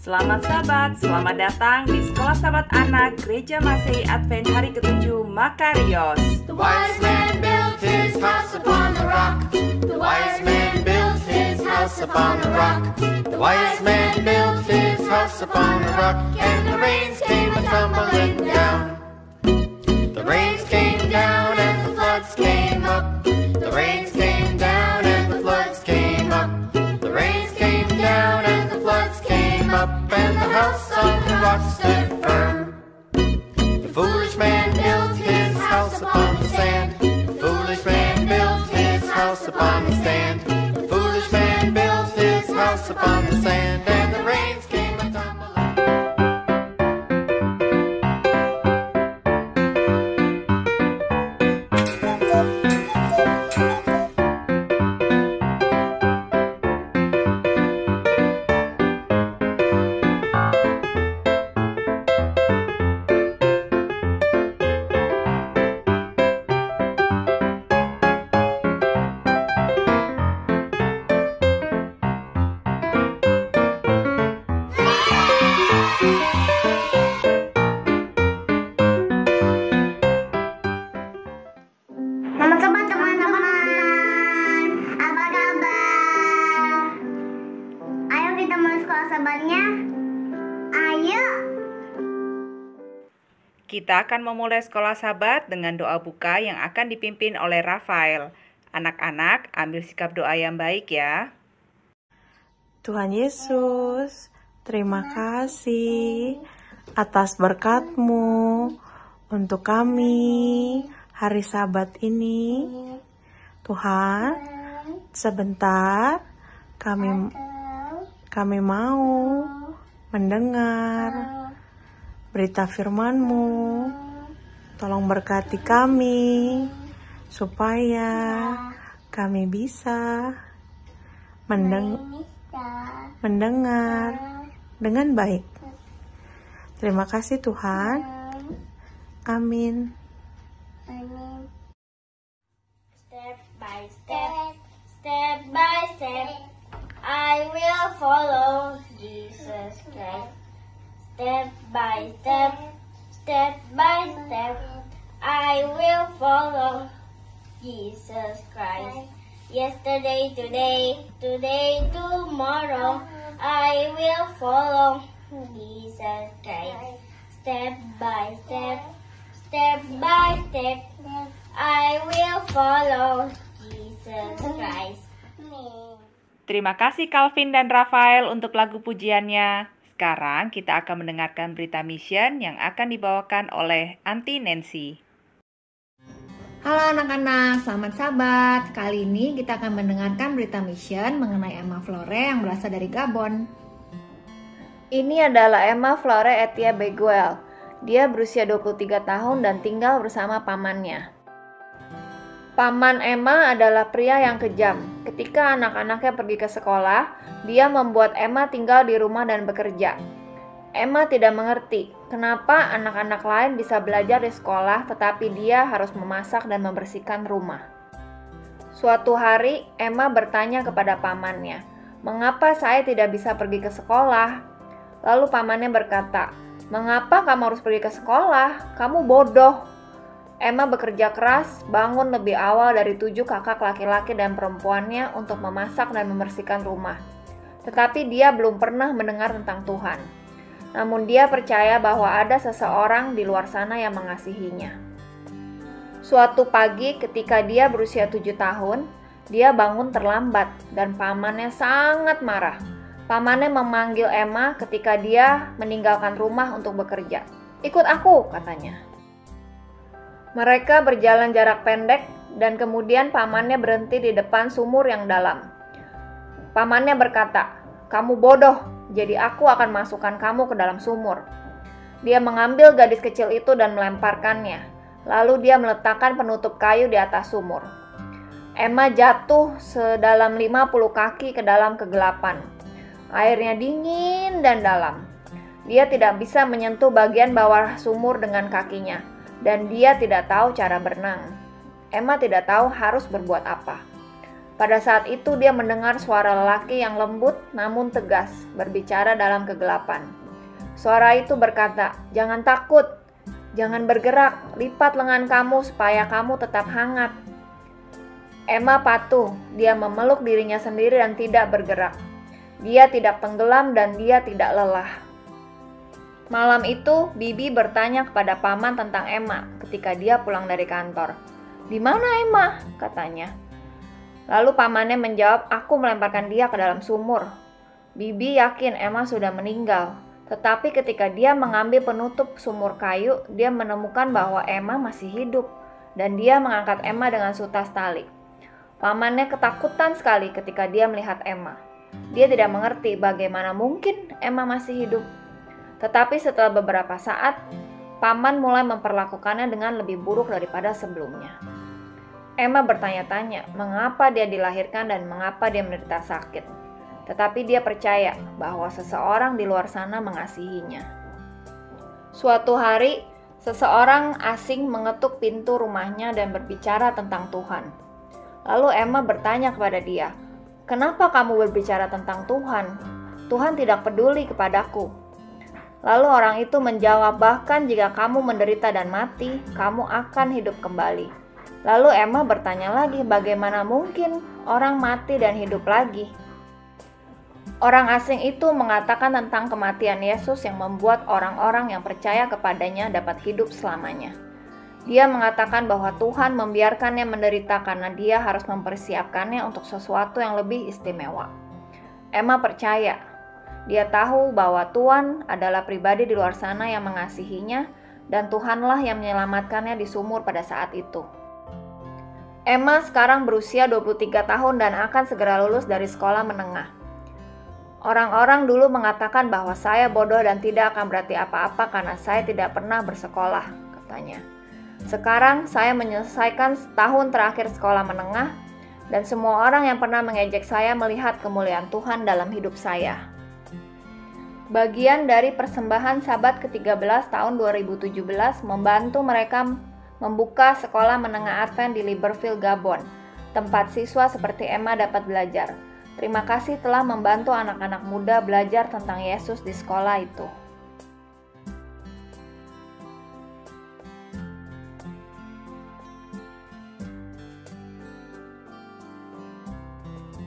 Selamat sahabat, selamat datang di Sekolah Sahabat Anak Gereja Masehi Advent hari ke-7 Makarios. The wise man built his house upon the rock. The wise man built his house upon the rock. The wise man built his house upon the rock. And the rains came a-tumbling down. The rains came down and the floods came up. The rains came down and the floods came up. The rains came down and the floods came up. And the house on the rock stood firm. The foolish man built his house upon the sand. The foolish man built his house upon the sand. The foolish man built his house upon the sand. And the rains came a-tumbling. Selamat sobat teman-teman, apa kabar? Ayo kita mulai sekolah sahabatnya. Ayo. Kita akan memulai Sekolah Sahabat dengan doa buka yang akan dipimpin oleh Rafael. Anak-anak, ambil sikap doa yang baik ya. Tuhan Yesus, terima kasih atas berkat-Mu untuk kami hari Sabat ini. Tuhan, sebentar kami mau mendengar berita firman-Mu. Tolong berkati kami supaya kami bisa mendengar dengan baik. Terima kasih Tuhan. Amin. Step by step, I will follow Jesus Christ. Step by step, I will follow Jesus Christ. Yesterday, today, tomorrow, I will follow Jesus Christ. Step by step, I will follow Jesus Christ. Terima kasih Calvin dan Rafael untuk lagu pujiannya. Sekarang kita akan mendengarkan berita mission yang akan dibawakan oleh Aunty Nancy. Halo anak-anak, selamat sahabat. Kali ini kita akan mendengarkan berita mission mengenai Emma Flore yang berasal dari Gabon. Ini adalah Emma Flore Etia Beguel. Dia berusia 23 tahun dan tinggal bersama pamannya. Paman Emma adalah pria yang kejam. Ketika anak-anaknya pergi ke sekolah, dia membuat Emma tinggal di rumah dan bekerja. Emma tidak mengerti kenapa anak-anak lain bisa belajar di sekolah tetapi dia harus memasak dan membersihkan rumah. Suatu hari, Emma bertanya kepada pamannya, "Mengapa saya tidak bisa pergi ke sekolah?" Lalu pamannya berkata, "Mengapa kamu harus pergi ke sekolah? Kamu bodoh." Emma bekerja keras, bangun lebih awal dari 7 kakak laki-laki dan perempuannya untuk memasak dan membersihkan rumah. Tetapi dia belum pernah mendengar tentang Tuhan. Namun dia percaya bahwa ada seseorang di luar sana yang mengasihinya. Suatu pagi ketika dia berusia 7 tahun, dia bangun terlambat dan pamannya sangat marah. Pamannya memanggil Emma ketika dia meninggalkan rumah untuk bekerja. "Ikut aku," katanya. Mereka berjalan jarak pendek dan kemudian pamannya berhenti di depan sumur yang dalam. Pamannya berkata, "Kamu bodoh, jadi aku akan masukkan kamu ke dalam sumur." Dia mengambil gadis kecil itu dan melemparkannya. Lalu dia meletakkan penutup kayu di atas sumur. Emma jatuh sedalam 50 kaki ke dalam kegelapan. Airnya dingin dan dalam. Dia tidak bisa menyentuh bagian bawah sumur dengan kakinya, dan dia tidak tahu cara berenang. Emma tidak tahu harus berbuat apa. Pada saat itu dia mendengar suara lelaki yang lembut namun tegas berbicara dalam kegelapan. Suara itu berkata, "Jangan takut, jangan bergerak, lipat lengan kamu supaya kamu tetap hangat." Emma patuh, dia memeluk dirinya sendiri dan tidak bergerak. Dia tidak tenggelam dan dia tidak lelah. Malam itu, Bibi bertanya kepada paman tentang Emma ketika dia pulang dari kantor. "Di mana Emma?" katanya. Lalu pamannya menjawab, "Aku melemparkan dia ke dalam sumur." Bibi yakin Emma sudah meninggal. Tetapi ketika dia mengambil penutup sumur kayu, dia menemukan bahwa Emma masih hidup. Dan dia mengangkat Emma dengan sutas tali. Pamannya ketakutan sekali ketika dia melihat Emma. Dia tidak mengerti bagaimana mungkin Emma masih hidup. Tetapi setelah beberapa saat, paman mulai memperlakukannya dengan lebih buruk daripada sebelumnya. Emma bertanya-tanya mengapa dia dilahirkan dan mengapa dia menderita sakit. Tetapi dia percaya bahwa seseorang di luar sana mengasihinya. Suatu hari, seseorang asing mengetuk pintu rumahnya dan berbicara tentang Tuhan. Lalu Emma bertanya kepada dia, "Kenapa kamu berbicara tentang Tuhan? Tuhan tidak peduli kepadaku." Lalu orang itu menjawab, "Bahkan jika kamu menderita dan mati, kamu akan hidup kembali." Lalu Emma bertanya lagi, bagaimana mungkin orang mati dan hidup lagi? Orang asing itu mengatakan tentang kematian Yesus yang membuat orang-orang yang percaya kepadanya dapat hidup selamanya. Dia mengatakan bahwa Tuhan membiarkannya menderita karena dia harus mempersiapkannya untuk sesuatu yang lebih istimewa. Emma percaya. Dia tahu bahwa Tuhan adalah pribadi di luar sana yang mengasihinya dan Tuhanlah yang menyelamatkannya di sumur pada saat itu. Emma sekarang berusia 23 tahun dan akan segera lulus dari sekolah menengah. Orang-orang dulu mengatakan bahwa saya bodoh dan tidak akan berarti apa-apa karena saya tidak pernah bersekolah, katanya. Sekarang saya menyelesaikan tahun terakhir sekolah menengah dan semua orang yang pernah mengejek saya melihat kemuliaan Tuhan dalam hidup saya. Bagian dari persembahan Sabat ke-13 tahun 2017 membantu mereka membuka sekolah menengah Advent di Libreville, Gabon, tempat siswa seperti Emma dapat belajar. Terima kasih telah membantu anak-anak muda belajar tentang Yesus di sekolah itu.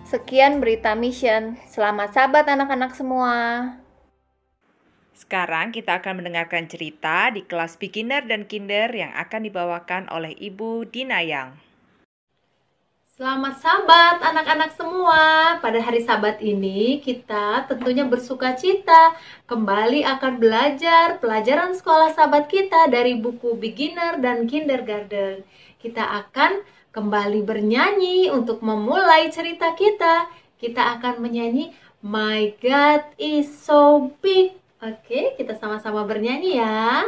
Sekian berita mission. Selamat Sabat anak-anak semua. Sekarang kita akan mendengarkan cerita di kelas beginner dan kinder yang akan dibawakan oleh Ibu Dinayang. Selamat Sabat anak-anak semua. Pada hari Sabat ini kita tentunya bersuka cita kembali akan belajar pelajaran sekolah Sabat kita dari buku beginner dan kindergarten. Kita akan kembali bernyanyi untuk memulai cerita kita. Kita akan menyanyi My God is so big. Oke, kita sama-sama bernyanyi ya.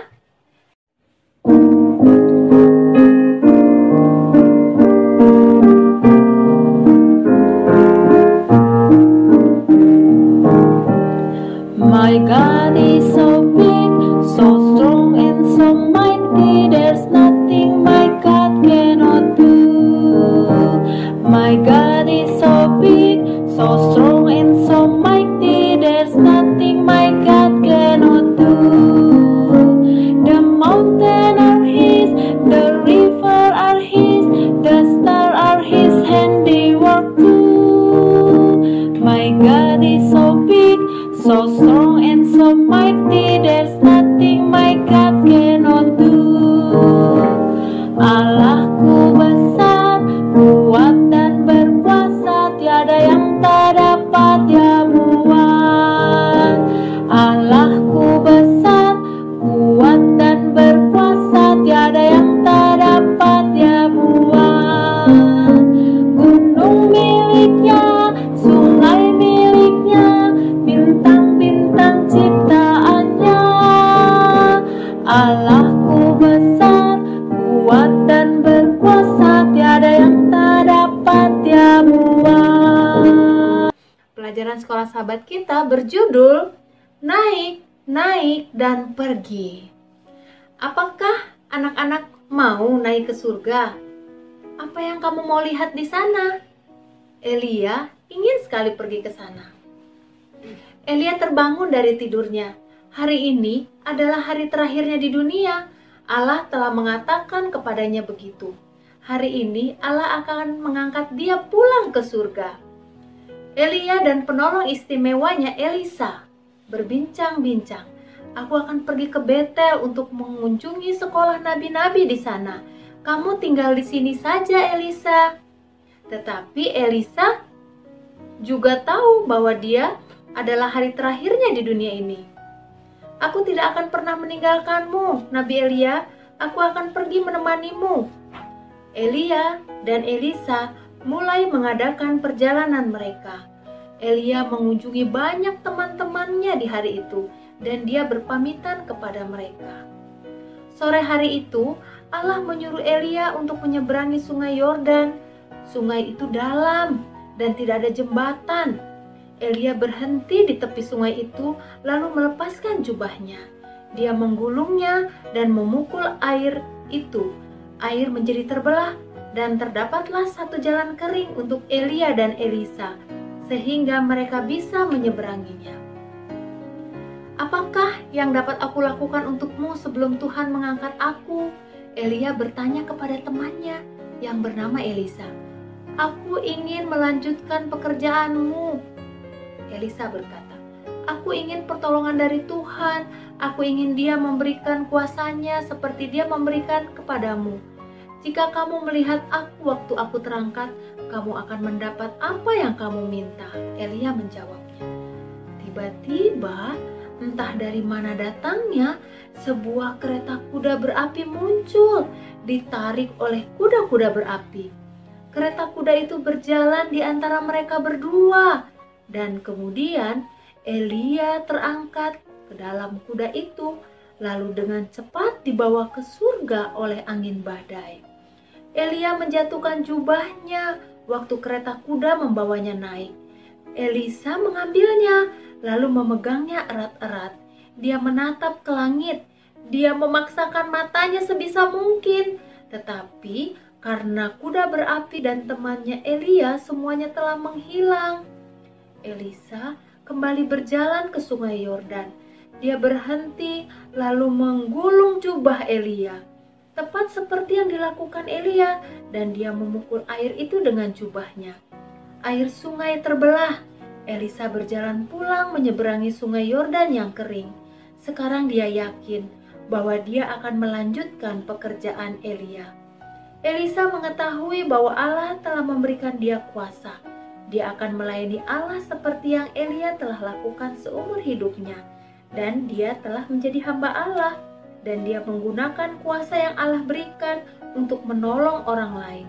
My God is so big, so strong and so mighty. There's nothing my God cannot do. My God is so big, so strong and so mighty. There's nothing my God cannot do. The mountains are His, the river are His, the stars are His handiwork too. My God is so big, so strong and so mighty. There's nothing my God cannot do. Allahku besar, kuat dan berkuasa, tiada yang tak dapat Dia buat. Allahku besar, kuat dan berkuasa, tiada yang tak dapat Dia buat. Gunung miliknya, sungai miliknya, bintang-bintang ciptaannya. Allahku besar, kuat dan berkuasa, tiada yang tak dapat Dia buat. Pelajaran sekolah Sabat kita berjudul Naik, Naik, dan Pergi. Apakah anak-anak mau naik ke surga? Apa yang kamu mau lihat di sana? Elia ingin sekali pergi ke sana. Elia terbangun dari tidurnya. Hari ini adalah hari terakhirnya di dunia. Allah telah mengatakan kepadanya begitu. Hari ini Allah akan mengangkat dia pulang ke surga. Elia dan penolong istimewanya Elisa berbincang-bincang. Aku akan pergi ke Betel untuk mengunjungi sekolah nabi-nabi di sana. Kamu tinggal di sini saja, Elisa. Tetapi Elisa juga tahu bahwa dia adalah hari terakhirnya di dunia ini. Aku tidak akan pernah meninggalkanmu, Nabi Elia. Aku akan pergi menemanimu. Elia dan Elisa mulai mengadakan perjalanan mereka. Elia mengunjungi banyak teman-temannya di hari itu, dan dia berpamitan kepada mereka. Sore hari itu, Allah menyuruh Elia untuk menyeberangi sungai Yordan. Sungai itu dalam dan tidak ada jembatan. Elia berhenti di tepi sungai itu, lalu melepaskan jubahnya. Dia menggulungnya dan memukul air itu. Air menjadi terbelah dan terdapatlah satu jalan kering untuk Elia dan Elisa, sehingga mereka bisa menyeberanginya. Apakah yang dapat aku lakukan untukmu sebelum Tuhan mengangkat aku? Elia bertanya kepada temannya yang bernama Elisa. Aku ingin melanjutkan pekerjaanmu. Elisa berkata, aku ingin pertolongan dari Tuhan. Aku ingin Dia memberikan kuasanya seperti Dia memberikan kepadamu. Jika kamu melihat aku waktu aku terangkat, kamu akan mendapat apa yang kamu minta. Elia menjawabnya. Tiba-tiba, entah dari mana datangnya, sebuah kereta kuda berapi muncul, ditarik oleh kuda-kuda berapi. Kereta kuda itu berjalan di antara mereka berdua, dan kemudian Elia terangkat ke dalam kuda itu, lalu dengan cepat dibawa ke surga oleh angin badai. Elia menjatuhkan jubahnya waktu kereta kuda membawanya naik. Elisa mengambilnya, lalu memegangnya erat-erat. Dia menatap ke langit. Dia memaksakan matanya sebisa mungkin. Tetapi karena kuda berapi dan temannya Elia semuanya telah menghilang. Elisa kembali berjalan ke sungai Yordan. Dia berhenti lalu menggulung jubah Elia, tepat seperti yang dilakukan Elia, dan dia memukul air itu dengan jubahnya. Air sungai terbelah. Elisa berjalan pulang menyeberangi sungai Yordan yang kering. Sekarang dia yakin bahwa dia akan melanjutkan pekerjaan Elia. Elisa mengetahui bahwa Allah telah memberikan dia kuasa. Dia akan melayani Allah seperti yang Elia telah lakukan seumur hidupnya. Dan dia telah menjadi hamba Allah. Dan dia menggunakan kuasa yang Allah berikan untuk menolong orang lain.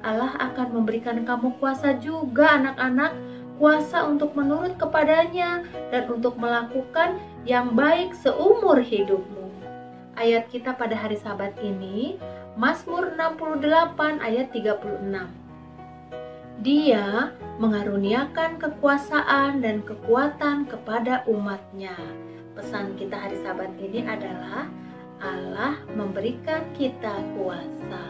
Allah akan memberikan kamu kuasa juga, anak-anak. Kuasa untuk menurut kepadanya dan untuk melakukan yang baik seumur hidupmu. Ayat kita pada hari Sabat ini, Mazmur 68 ayat 36. Dia mengaruniakan kekuasaan dan kekuatan kepada umatnya. Pesan kita hari Sabat ini adalah Allah memberikan kita kuasa.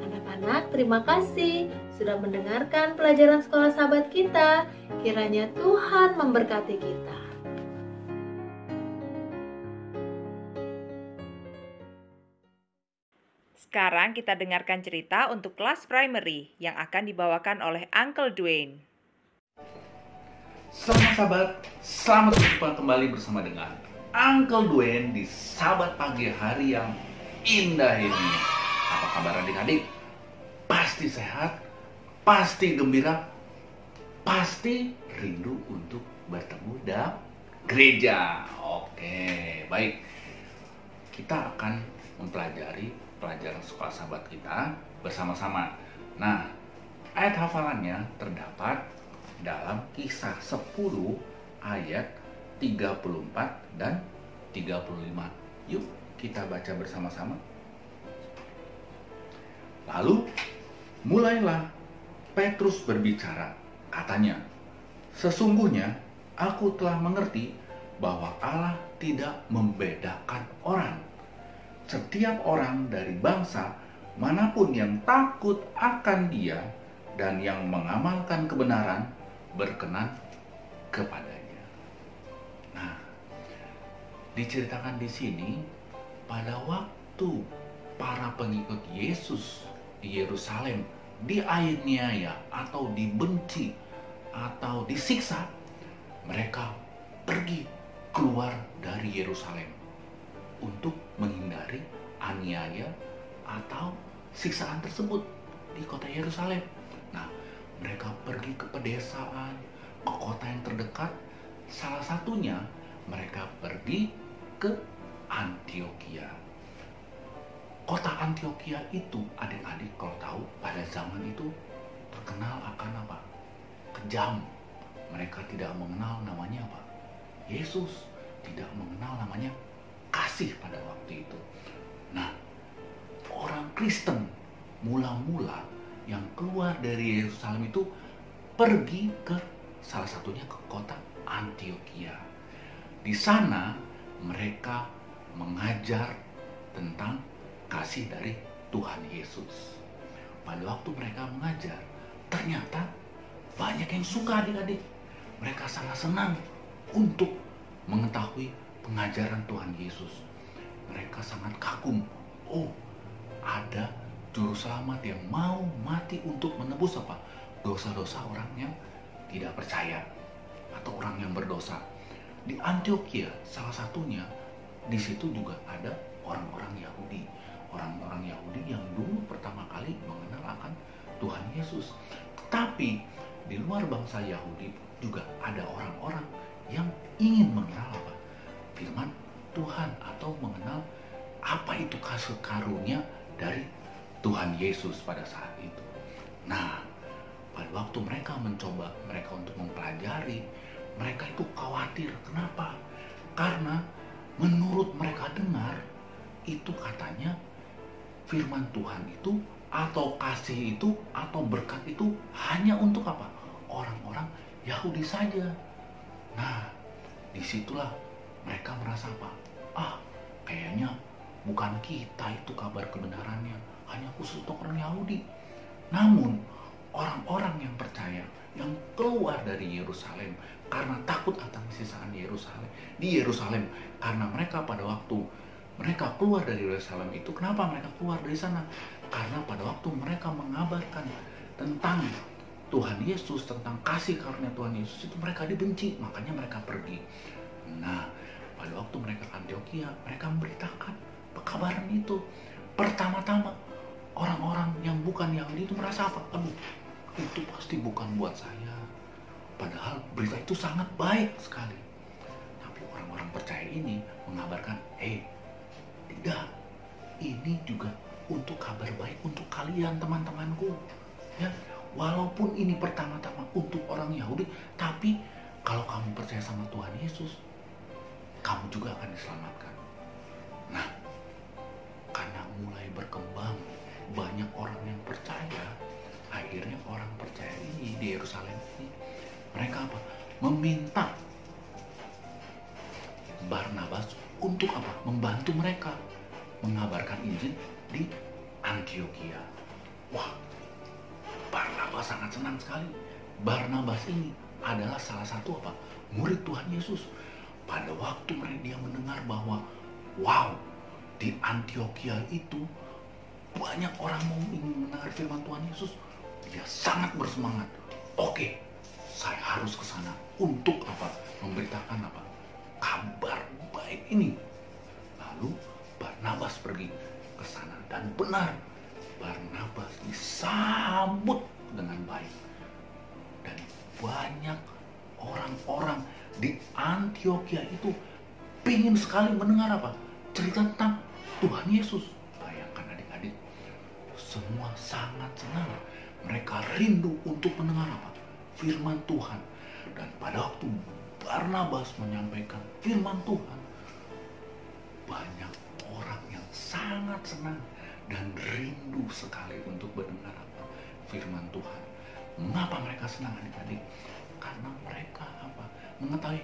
Anak-anak, terima kasih sudah mendengarkan pelajaran sekolah Sabat kita. Kiranya Tuhan memberkati kita. Sekarang kita dengarkan cerita untuk kelas primary yang akan dibawakan oleh Uncle Dwayne. Selamat sahabat, selamat berjumpa kembali bersama dengan Uncle Dwayne di Sabat pagi hari yang indah ini. Apa kabar adik-adik? Pasti sehat, pasti gembira, pasti rindu untuk bertemu dan gereja. Oke, baik. Kita akan mempelajari pelajaran sekolah Sabat kita bersama-sama. Nah, ayat hafalannya terdapat dalam Kisah 10 ayat 34 dan 35. Yuk kita baca bersama-sama. Lalu mulailah Petrus berbicara, katanya, "Sesungguhnya aku telah mengerti bahwa Allah tidak membedakan orang. Setiap orang dari bangsa manapun yang takut akan Dia dan yang mengamalkan kebenaran berkenan kepadanya. Nah, diceritakan di sini pada waktu para pengikut Yesus di Yerusalem dianiaya atau dibenci atau disiksa, mereka pergi keluar dari Yerusalem untuk menghindari aniaya atau siksaan tersebut di kota Yerusalem. Nah, mereka pergi ke pedesaan, ke kota yang terdekat. Salah satunya mereka pergi ke Antioquia. Kota Antioquia itu, adik-adik kalau tahu, pada zaman itu terkenal akan apa? Kejam. Mereka tidak mengenal namanya apa? Yesus. Tidak mengenal namanya kasih pada waktu itu. Nah, orang Kristen mula-mula yang keluar dari Yerusalem itu pergi ke salah satunya ke kota Antioquia. Di sana mereka mengajar tentang kasih dari Tuhan Yesus. Pada waktu mereka mengajar, ternyata banyak yang suka adik-adik. Mereka sangat senang untuk mengetahui pengajaran Tuhan Yesus. Mereka sangat kagum. Oh, ada juru selamat yang mau mati untuk menebus apa? Dosa-dosa orang yang tidak percaya atau orang yang berdosa. Di Antioquia salah satunya, di situ juga ada orang-orang Yahudi. Orang-orang Yahudi yang dulu pertama kali mengenal akan Tuhan Yesus. Tapi di luar bangsa Yahudi juga ada orang-orang yang ingin mengenal apa? Firman Tuhan atau mengenal apa itu kasih karunia dari Tuhan Yesus pada saat itu. Nah, pada waktu mereka mencoba untuk mempelajari, mereka itu khawatir. Kenapa? Karena menurut mereka dengar, itu katanya firman Tuhan itu atau kasih itu atau berkat itu hanya untuk apa? Orang-orang Yahudi saja. Nah, disitulah mereka merasa apa? Kayaknya bukan kita itu kabar kebenarannya, hanya khusus untuk orang Yahudi. Namun, orang-orang yang percaya, yang keluar dari Yerusalem karena takut akan sisaan di Yerusalem, karena mereka pada waktu mereka keluar dari Yerusalem itu, kenapa mereka keluar dari sana? Karena pada waktu mereka mengabarkan tentang Tuhan Yesus, tentang kasih karunia Tuhan Yesus itu, mereka dibenci, makanya mereka pergi. Nah, pada waktu mereka ke Antioquia, mereka memberitakan pekabaran itu. Pertama-tama orang-orang yang bukan Yahudi itu merasa apa? Itu pasti bukan buat saya. Padahal berita itu sangat baik sekali. Tapi orang-orang percaya ini mengabarkan, tidak, ini juga untuk kabar baik untuk kalian teman-temanku. Ya, walaupun ini pertama-tama untuk orang Yahudi, tapi kalau kamu percaya sama Tuhan Yesus, kamu juga akan diselamatkan. Nah, karena mulai berkembang, banyak orang yang percaya, akhirnya orang percaya ini di Yerusalem ini, mereka apa? Meminta Barnabas untuk apa? Membantu mereka mengabarkan Injil di Antioquia. Wah, Barnabas sangat senang sekali. Barnabas ini adalah salah satu apa? Murid Tuhan Yesus. Pada waktu dia mendengar bahwa di Antioquia itu banyak orang mau mendengar firman Tuhan Yesus, dia sangat bersemangat. Oke, saya harus ke sana untuk apa? Memberitakan apa? Kabar baik ini. Lalu Barnabas pergi ke sana dan benar, Barnabas disambut dengan baik. Dan banyak orang-orang di Antioquia itu pingin sekali mendengar apa? Cerita tentang Tuhan Yesus. Bayangkan adik-adik, semua sangat senang. Mereka rindu untuk mendengar apa? Firman Tuhan. Dan pada waktu Barnabas menyampaikan firman Tuhan, banyak orang yang sangat senang dan rindu sekali untuk mendengar apa? Firman Tuhan. Mengapa mereka senang adik-adik? Karena mereka apa? Mengetahui,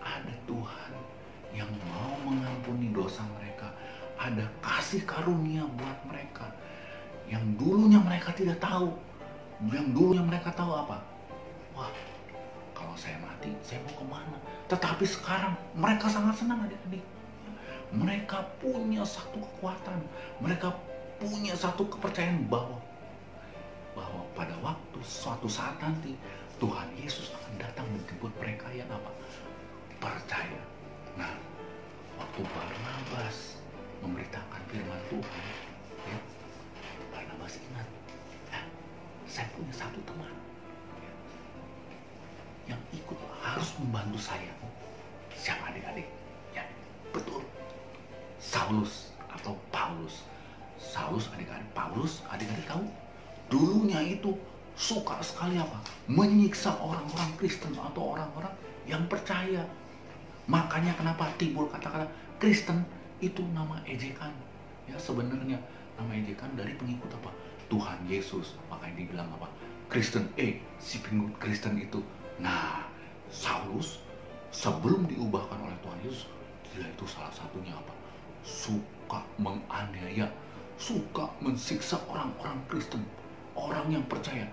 ada Tuhan yang mau mengampuni dosa mereka. Ada kasih karunia buat mereka. yang dulunya mereka tidak tahu. Yang dulunya mereka tahu apa? Wah, kalau saya mati, saya mau kemana? Tetapi sekarang mereka sangat senang adik-adik. Mereka punya satu kekuatan. Mereka punya satu kepercayaan bahwa pada waktu suatu saat nanti Tuhan Yesus akan datang menjemput mereka yang apa? Percaya. Nah, waktu Barnabas memberitakan firman Tuhan, ya, Barnabas ingat, saya punya satu teman yang ikut harus membantu saya. Siapa adik-adik? Ya, betul. Saulus atau Paulus. Saulus adik-adik, Paulus adik-adik tahu? Dulunya itu suka sekali apa? Menyiksa orang-orang Kristen atau orang-orang yang percaya. Makanya kenapa timbul kata-kata Kristen itu nama ejekan. Ya, sebenarnya nama ejekan dari pengikut apa? Tuhan Yesus. Makanya dibilang apa? Kristen, si pengikut Kristen itu. Nah, Saulus sebelum diubahkan oleh Tuhan Yesus, dia itu salah satunya apa? Suka menganiaya, suka mensiksa orang-orang Kristen, orang yang percaya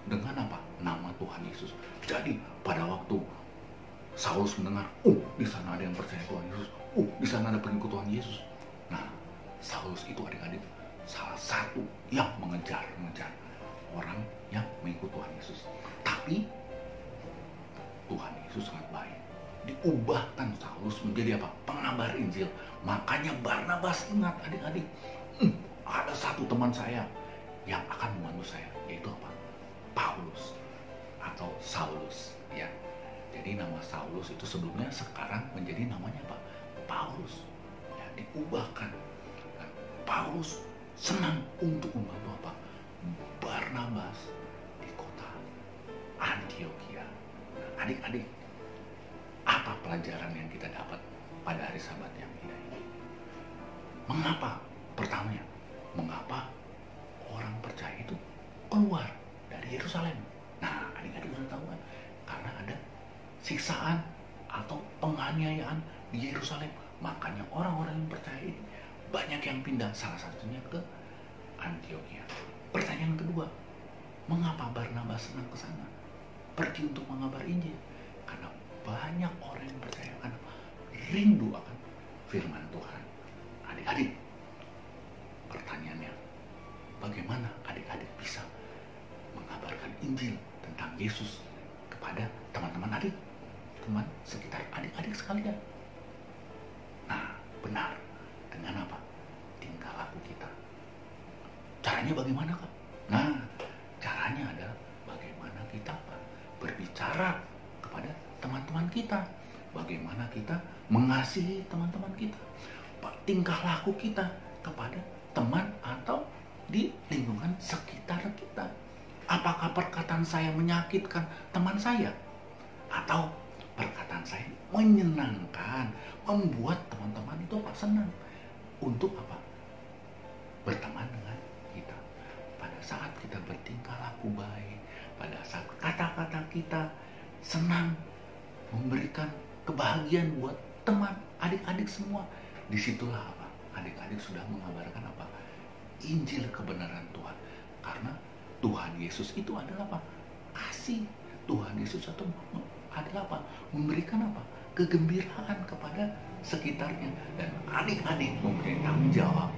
dengan apa? Nama Tuhan Yesus. Jadi pada waktu Saulus mendengar, di sana ada yang percaya Tuhan Yesus, di sana ada pengikut Tuhan Yesus. Nah, Saulus itu adik-adik salah satu yang mengejar orang yang mengikut Tuhan Yesus. Tapi Tuhan Yesus sangat baik. Diubahkan Saulus menjadi apa? Pengabar Injil. Makanya Barnabas ingat adik-adik, ada satu teman saya yang akan membantu saya, yaitu apa? Paulus atau Saulus, ya. Jadi nama Saulus itu sebelumnya sekarang menjadi namanya apa? Paulus. Ya, diubahkan. Dan Paulus senang untuk membantu apa? Barnabas di kota Antioquia. Nah, adik-adik, apa pelajaran yang kita dapat pada hari Sabat yang indah ini? Mengapa? Pertamanya, mengapa orang percaya itu keluar dari Yerusalem? Nah, adik-adik sudah tahu kan? Karena ada siksaan atau penganiayaan di Yerusalem. Makanya orang-orang yang percaya ini banyak yang pindah, salah satunya ke Antioquia. Pertanyaan kedua, mengapa Barnabas senang ke sana? Pergi untuk mengabar Injil. Karena banyak orang yang percaya, kan rindu akan firman Tuhan. Adik-adik, pertanyaannya, bagaimana adik-adik bisa mengabarkan Injil tentang Yesus kepada teman-teman adik, teman sekitar adik-adik sekalian? Nah, benar. Dengan apa? Tingkah laku kita. Caranya bagaimana, Kak? Nah, caranya adalah bagaimana kita berbicara kepada teman-teman kita. Bagaimana kita mengasihi teman-teman kita. Tingkah laku kita kepada teman atau di lingkungan sekitar kita. Apakah perkataan saya menyakitkan teman saya? Atau perkataan saya menyenangkan, membuat teman-teman itu apa? Senang. Untuk apa? Berteman dengan kita. Pada saat kita bertingkah laku baik, pada saat kata-kata kita senang, memberikan kebahagiaan buat teman, adik-adik semua, disitulah apa? Adik-adik sudah mengabarkan apa? Injil kebenaran Tuhan. Karena Tuhan Yesus itu adalah apa? Kasih. Tuhan Yesus itu adalah apa? Memberikan apa? Kegembiraan kepada sekitarnya. Dan adik-adik mempunyai tanggung jawab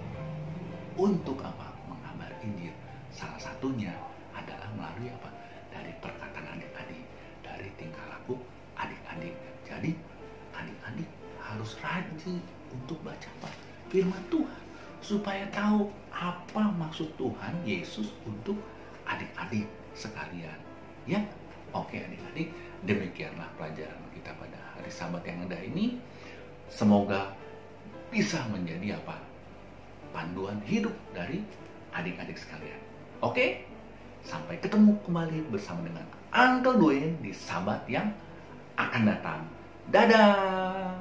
untuk apa? Mengabar Injil. Salah satunya adalah melalui apa? Dari perkataan adik-adik, dari tingkah laku adik-adik. Jadi adik-adik harus rajin untuk baca apa? Firman Tuhan, supaya tahu apa maksud Tuhan Yesus untuk adik-adik sekalian. Ya, oke adik-adik, demikianlah pelajaran kita pada hari Sabat yang indah ini. Semoga bisa menjadi apa? Panduan hidup dari adik-adik sekalian. Oke, sampai ketemu kembali bersama dengan Uncle Dwayne di Sabat yang akan datang. Dadah!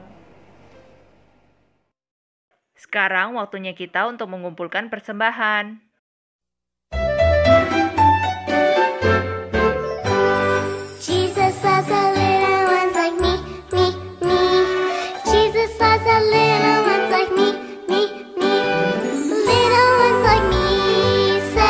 Sekarang waktunya kita untuk mengumpulkan persembahan. Jesus loves the little ones like me, me, me. Jesus loves the little ones like me, me, me. Little ones like me, so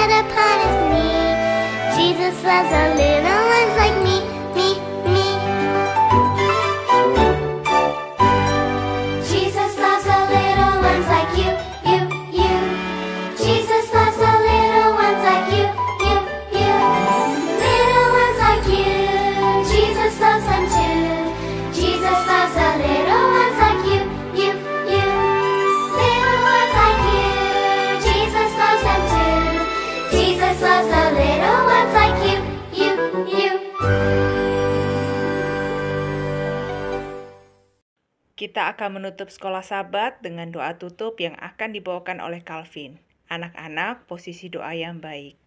Kita akan menutup sekolah Sabat dengan doa tutup yang akan dibawakan oleh Calvin. Anak-anak, posisi doa yang baik.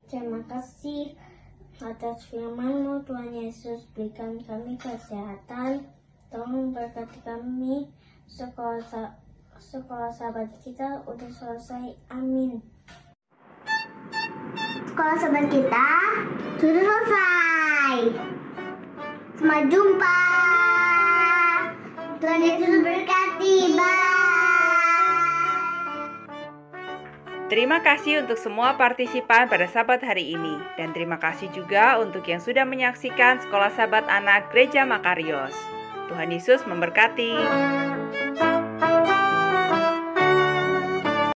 Terima kasih atas firman-Mu, Tuhan Yesus. Berikan kami kesehatan. Tolong berkati kami. Sekolah Sabat kita udah selesai. Amin. Sekolah Sabat kita sudah selesai. Sampai jumpa. Tuhan Yesus berkati. Bye. Terima kasih untuk semua partisipan pada Sabat hari ini. Dan terima kasih juga untuk yang sudah menyaksikan Sekolah Sabat Anak Gereja Makarios. Tuhan Yesus memberkati.